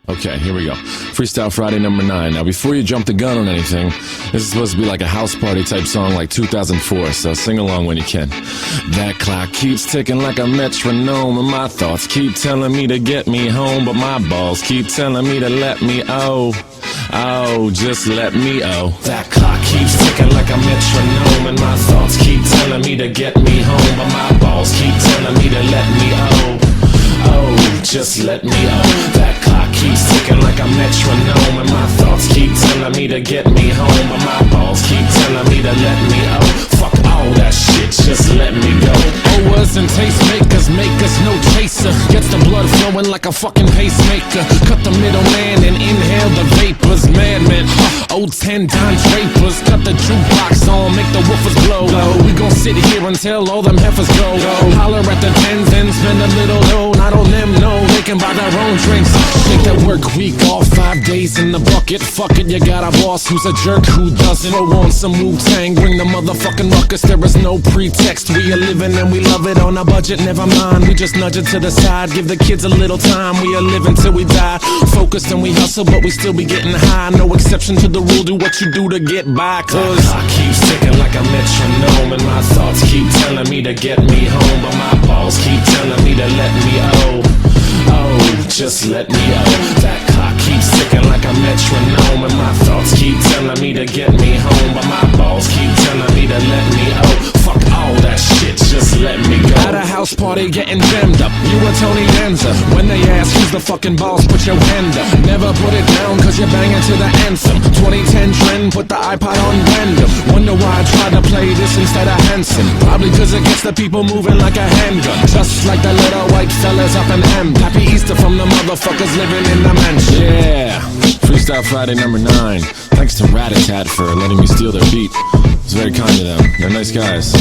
Okay, here we go. Freestyle Friday number 9. Now, before you jump the gun on anything, this is supposed to be like a house party type song like 2004, so sing along when you can. That clock keeps ticking like a metronome, and my thoughts keep telling me to get me home, but my balls keep telling me to let me just let me That clock keeps ticking like a metronome, and my thoughts keep telling me to get me home, but my balls keep telling me to let me just let me That clock keeps ticking like a metronome, and my thoughts keep telling me to get me home, but my balls keep telling me to let me fuck all that shit, just let me go. Owers and tastemakers make us no chaser. Gets the blood flowing like a fucking pacemaker. Cut the middleman and inhale the vapors. Madman, old 10 Don Drapers. Cut the jukebox on, make the woofers blow. We gon' sit here until all them heifers go. Holler at the tens and spend a little dough. Not on them, no, they can buy their own drinks. Take that work week off, 5 days in the bucket. Fuck it, you got a boss who's a jerk who doesn't. Throw on some Wu-Tang, bring the motherfucking ruckus. There is no pretext, we are living and we love it on a budget. Never mind, we just nudge it to the side. Give the kids a little time, we are living till we die. Focused and we hustle, but we still be getting high. No exception to the rule, do what you do to get by. Cause the clock keeps ticking like a metronome, and my thoughts keep telling me to get me home, but my balls keep telling me to let me just let me That clock keeps ticking like a metronome, and my thoughts keep telling me to get me home, but my balls keep telling me to let me fuck all that shit, just let me go. At a house party getting jammed up, you a Tony Danza. When they ask who's the fucking boss, put your hand up. Never put it down cause you're banging to the anthem. 2010 trend, put the iPod on random. Wonder why I tried to play this instead of Hanson. Probably cause it gets the people moving like a handgun. Just like the little white fellas up in M. Happy Easter from the motherfuckers living in the mansion. Yeah, Freestyle Friday number 9. Thanks to Rat-a-Tat for letting me steal their beat. It's very kind of them. They're nice guys.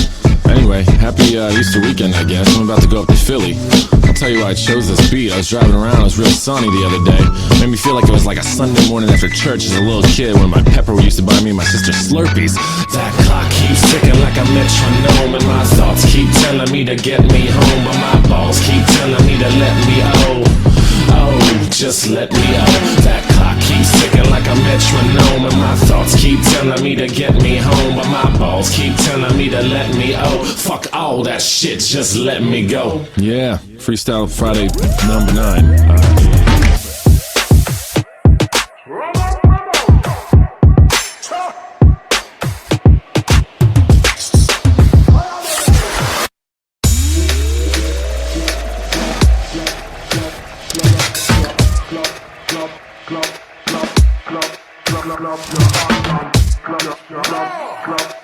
Anyway, happy Easter weekend, I guess. I'm about to go up to Philly. I'll tell you why I chose this beat. I was driving around, it was real sunny the other day. Made me feel like it was like a Sunday morning after church as a little kid when my pepper used to buy me and my sister Slurpees. That clock keeps ticking like a metronome, and my thoughts keep telling me to get me home, but my balls keep telling me to let me just let me That clock keeps ticking like a metronome, and my thoughts keep telling me to get me home, but my balls keep telling me to let me fuck all that shit, just let me go. Yeah, Freestyle Friday number 9. Club,